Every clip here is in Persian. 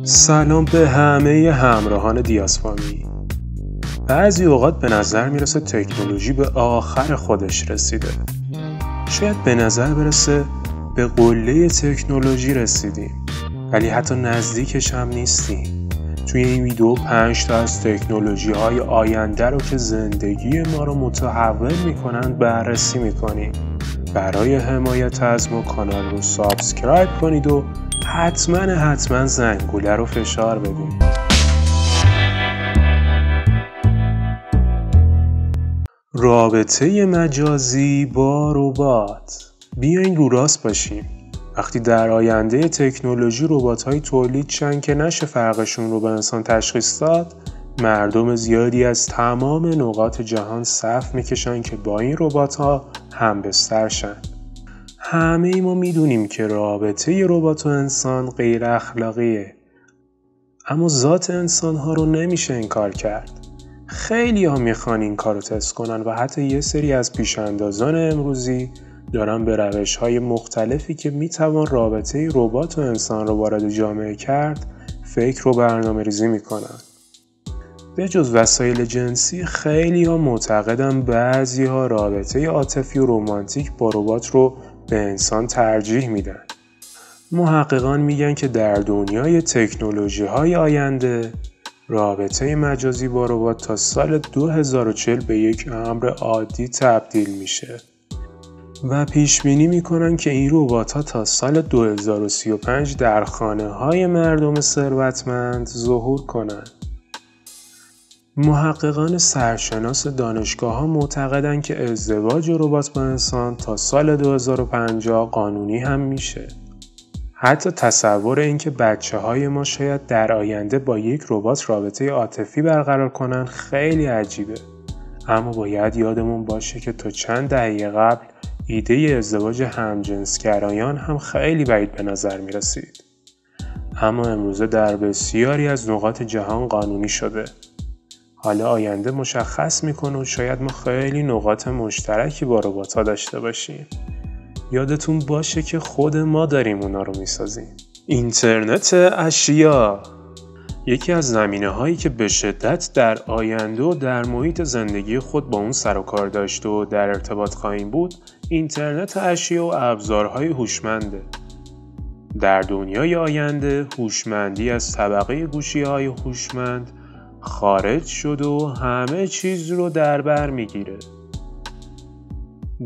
سلام به همه همراهان دیاسپامی. بعضی اوقات به نظر میرسه تکنولوژی به آخر خودش رسیده. شاید به نظر برسه به قله تکنولوژی رسیدیم، ولی حتی نزدیکش هم نیستیم. توی این ویدیو 5 تا از تکنولوژی های آینده رو که زندگی ما رو متحول میکنن بررسی میکنیم. برای حمایت از ما کانال رو سابسکرایب کنید و حتما زنگوله رو فشار بدید. رابطه مجازی با ربات. بیاین رو راست باشیم. وقتی در آینده تکنولوژی ربات‌های تولید شن که نشه فرقشون رو به انسان تشخیص داد، مردم زیادی از تمام نقاط جهان صف میکشن که با این ربات‌ها همبستر شن. همه ما میدونیم که رابطه ربات و انسان غیر اخلاقیه، اما ذات انسان‌ها رو نمیشه انکار کرد. خیلی ها میخوان این کار رو تست کنن و حتی یه سری از پیشاندازان امروزی دارن به روش‌های مختلفی که میتوان رابطه ربات و انسان رو وارد جامعه کرد فکر و برنامه ریزی میکنن. به جز وسایل جنسی، خیلی ها معتقدن بعضی ها رابطه عاطفی و رمانتیک با ربات رو به انسان ترجیح میدن. محققان میگن که در دنیای تکنولوژی های آینده رابطه مجازی با ربات تا سال 2040 به یک امر عادی تبدیل میشه و پیش بینی میکنن که این ربات ها تا سال 2035 در خانه های مردم ثروتمند ظهور کنن. محققان سرشناس دانشگاه ها معتقدن که ازدواج ربات با انسان تا سال 2050 قانونی هم میشه. حتی تصور اینکه بچه‌های ما شاید در آینده با یک ربات رابطه عاطفی برقرار کنن خیلی عجیبه. اما باید یادمون باشه که تا چند دهه قبل ایده ازدواج همجنسگرایان هم خیلی بعید به نظر می رسید. اما امروزه در بسیاری از نقاط جهان قانونی شده. حالا آینده مشخص میکنه و شاید ما خیلی نقاط مشترکی با ربات‌ها داشته باشیم. یادتون باشه که خود ما داریم اونا رو میسازیم. اینترنت اشیا یکی از زمینه‌هایی که به شدت در آینده و در محیط زندگی خود با اون سر و کار داشته و در ارتباط خواهیم بود، اینترنت اشیا و ابزارهای هوشمنده. در دنیای آینده هوشمندی از طبقه گوشی‌های هوشمند خارج شد و همه چیز رو در بر میگیره.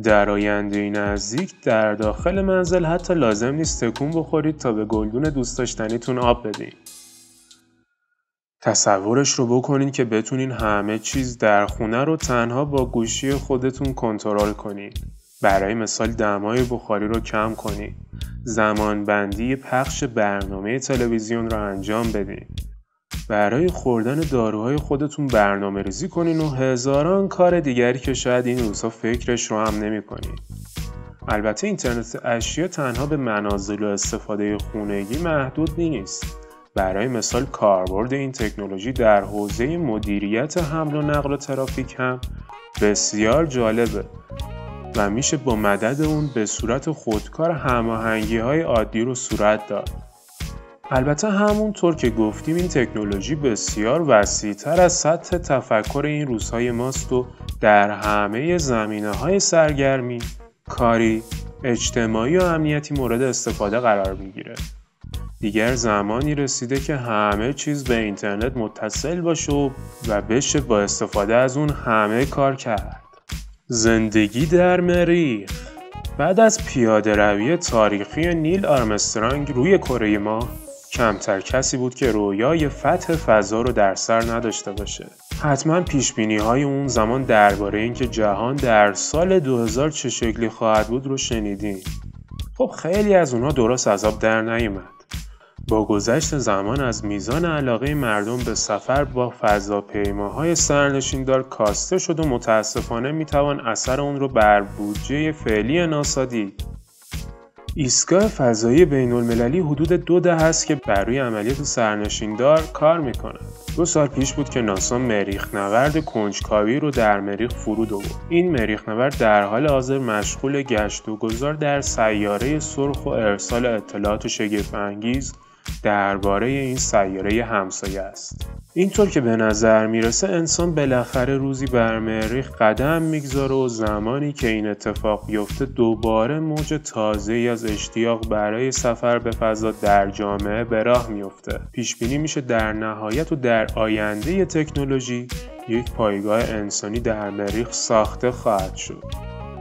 در آینده نزدیک در داخل منزل حتی لازم نیست تکون بخورید تا به گلدون دوست داشتنیتون آب بدین. تصورش رو بکنین که بتونین همه چیز در خونه رو تنها با گوشی خودتون کنترل کنین. برای مثال دمای بخاری رو کم کنین. زمان بندی پخش برنامه تلویزیون رو انجام بدین. برای خوردن داروهای خودتون برنامه ریزی کنین و هزاران کار دیگری که شاید این روزها فکرش رو هم نمی کنین. البته اینترنت اشیا تنها به منازل و استفاده خانگی محدود نیست. برای مثال کاربرد این تکنولوژی در حوزه مدیریت حمل و نقل و ترافیک هم بسیار جالبه و میشه با مدد اون به صورت خودکار هماهنگی‌های عادی رو صورت داد. البته همونطور که گفتیم این تکنولوژی بسیار وسیع‌تر از سطح تفکر این روزهای ماست و در همه زمینه‌های سرگرمی، کاری، اجتماعی و امنیتی مورد استفاده قرار میگیره. دیگر زمانی رسیده که همه چیز به اینترنت متصل باشه و بشه با استفاده از اون همه کار کرد. زندگی در مریخ. بعد از پیاده روی تاریخی نیل آرمسترانگ روی کره ماه، کمتر کسی بود که رویای فتح فضا رو در سر نداشته باشه. حتما پیشبینی‌های اون زمان درباره اینکه جهان در سال 2000 چه شکلی خواهد بود رو شنیدین. خب خیلی از اونها درست از آب در نیامد. با گذشت زمان از میزان علاقه مردم به سفر با فضاپیماهای سرنشیندار کاسته شد و متاسفانه میتوان اثر اون رو بر بودجه فعلی ناسا دید. ایستگاه فضایی بین‌المللی حدود 2 دهه است که بر روی عملیات سرنشیندار کار میکنه. 2 سال پیش بود که ناسا مریخ نورد کنجکاوی رو در مریخ فرود آورد. این مریخ نورد در حال حاضر مشغول گشت و گذار در سیاره سرخ و ارسال اطلاعات شگفت‌انگیز درباره این سیاره همسایه است. اینطور که به نظر میرسه انسان بالاخره روزی بر مریخ قدم میگذاره و زمانی که این اتفاق بیفته دوباره موج تازه‌ای از اشتیاق برای سفر به فضا در جامعه به راه میفته. پیش بینی میشه در نهایت و در آینده تکنولوژی یک پایگاه انسانی در مریخ ساخته خواهد شد.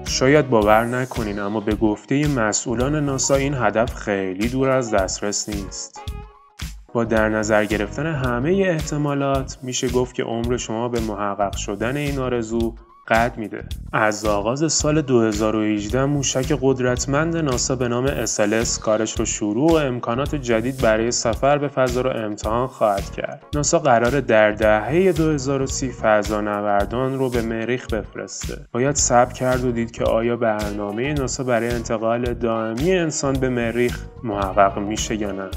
شاید باور نکنین اما به گفته مسئولان ناسا این هدف خیلی دور از دسترس نیست. با در نظر گرفتن همه احتمالات میشه گفت که عمر شما به محقق شدن این آرزو قد میده. از آغاز سال 2018 موشک قدرتمند ناسا به نام SLS کارش رو شروع و امکانات جدید برای سفر به فضا رو امتحان خواهد کرد. ناسا قراره در دهه 2030 فضانوردان رو به مریخ بفرسته. باید صبر کرد و دید که آیا برنامه ناسا برای انتقال دائمی انسان به مریخ محقق میشه یا نه.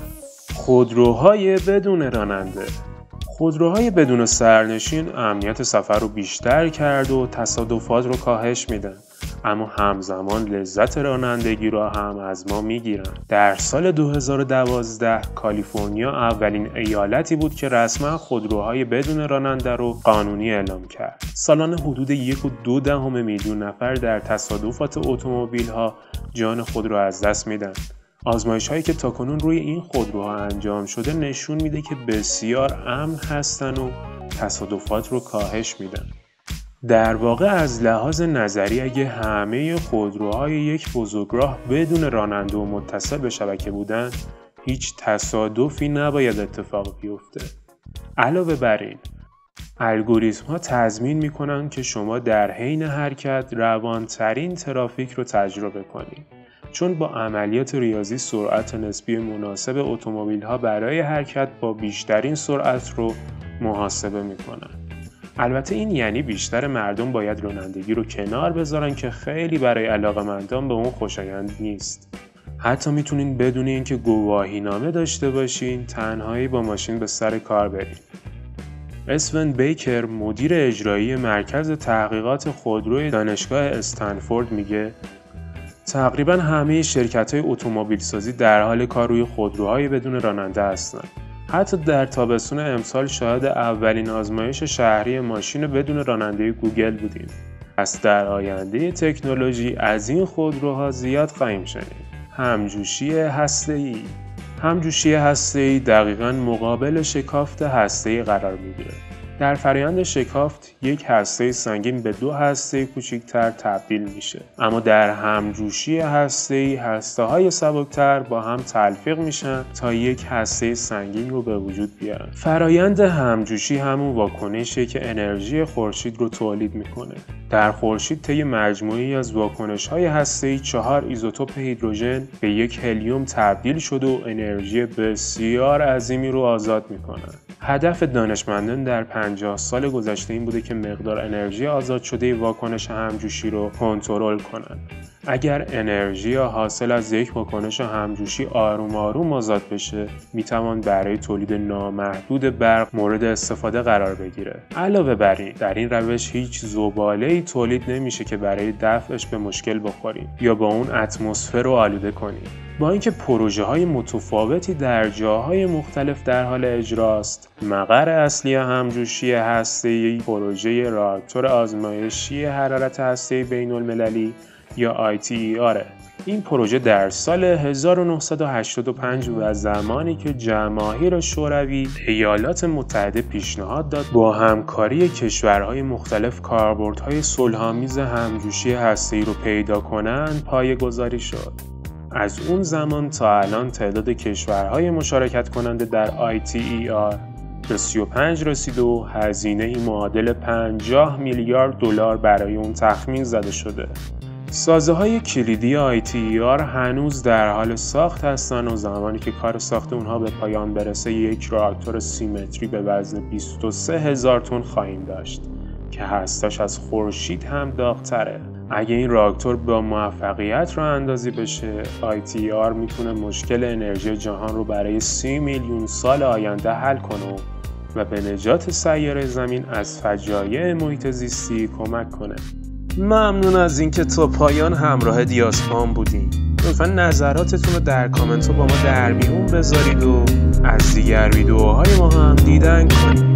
خودروهای بدون راننده. خودروهای بدون سرنشین امنیت سفر رو بیشتر کرد و تصادفات رو کاهش میدن، اما همزمان لذت رانندگی رو هم از ما میگیرن. در سال 2012 کالیفرنیا اولین ایالتی بود که رسما خودروهای بدون راننده رو قانونی اعلام کرد. سالانه حدود 1.2 میلیون نفر در تصادفات اتومبیل‌ها جان خود رو از دست میدن. آزمایش هایی که تاکنون روی این خودروها انجام شده نشون میده که بسیار امن هستن و تصادفات رو کاهش میدن. در واقع از لحاظ نظری اگه همه خودروهای یک بزرگراه بدون راننده و متصل به شبکه بودن، هیچ تصادفی نباید اتفاق بیفته. علاوه بر این، الگوریتم ها تضمین میکنن که شما در حین حرکت روانترین ترافیک رو تجربه کنید، چون با عملیات ریاضی سرعت نسبی مناسب اتومبیل‌ها برای حرکت با بیشترین سرعت رو محاسبه میکنن. البته این یعنی بیشتر مردم باید رانندگی رو کنار بذارن که خیلی برای علاقه‌مندان به اون خوشایند نیست. حتی میتونین بدون اینکه گواهینامه داشته باشین تنهایی با ماشین به سر کار برین. اسون بیکر مدیر اجرایی مرکز تحقیقات خودروی دانشگاه استنفورد میگه تقریباً همه شرکت‌های اتومبیل سازی در حال کار روی خودروهای بدون راننده هستند. حتی در تابستون امسال شاهد اولین آزمایش شهری ماشین بدون راننده گوگل بودیم. پس در آینده تکنولوژی از این خودروها زیاد خواهیم شنید. همجوشی هسته‌ای. همجوشی هسته‌ای دقیقاً مقابل شکافت هسته‌ای قرار می‌گیره. در فرآیند شکافت یک هسته سنگین به دو هسته کوچکتر تبدیل میشه، اما در همجوشی هسته‌ای هسته‌های سبکتر با هم تلفیق میشن تا یک هسته سنگین رو به وجود بیارن. فرآیند همجوشی همون واکنشیه که انرژی خورشید رو تولید میکنه. در خورشید طی مجموعه‌ای از واکنش‌های هسته‌ای 4 ایزوتوپ هیدروژن به یک هلیوم تبدیل شده و انرژی بسیار عظیمی رو آزاد میکنن. هدف دانشمندان در 50 سال گذشته این بوده که مقدار انرژی آزاد شده واکنش همجوشی رو کنترل کنن. اگر انرژی حاصل از یک واکنش همجوشی آروم آروم آزاد بشه، میتوان برای تولید نامحدود برق مورد استفاده قرار بگیره. علاوه بر این، در این روش هیچ زباله‌ای تولید نمیشه که برای دفعش به مشکل بخوریم یا با اون اتمسفر رو آلوده کنیم. با اینکه پروژه‌های متفاوتی در جاهای مختلف در حال اجراست، مقر اصلی همجوشی هسته‌ای پروژه راکتور آزمایشی حرارت هسته‌ای بین‌المللی یا ITER. این پروژه در سال 1985 و زمانی که جماهیر شوروی ایالات متحده پیشنهاد داد با همکاری کشورهای مختلف کاربردهای صلح‌آمیز همجوشی هسته‌ای رو پیدا کنند پایه‌گذاری شد. از اون زمان تا الان تعداد کشورهای مشارکت کننده در ITER به 35 رسیده و هزینه معادل 50 میلیارد دلار برای اون تخمین زده شده. سازه‌های کلیدی ITER هنوز در حال ساخت هستن و زمانی که کار ساخت اونها به پایان برسه یک راکتور 30 متری به وزن 23,000 تن خواهیم داشت که هستش از خورشید هم داغ‌تره. اگه این راکتور با موفقیت راه اندازی بشه، ITER میتونه مشکل انرژی جهان رو برای 30 میلیون سال آینده حل کنه و به نجات سیاره زمین از فجایع محیط زیستی کمک کنه. ممنون از اینکه تا پایان همراه دیاسپام بودین. لطفا نظراتتون رو در کامنت ها با ما در میون بذارید و از دیگر ویدیوهای ما هم دیدن کنید.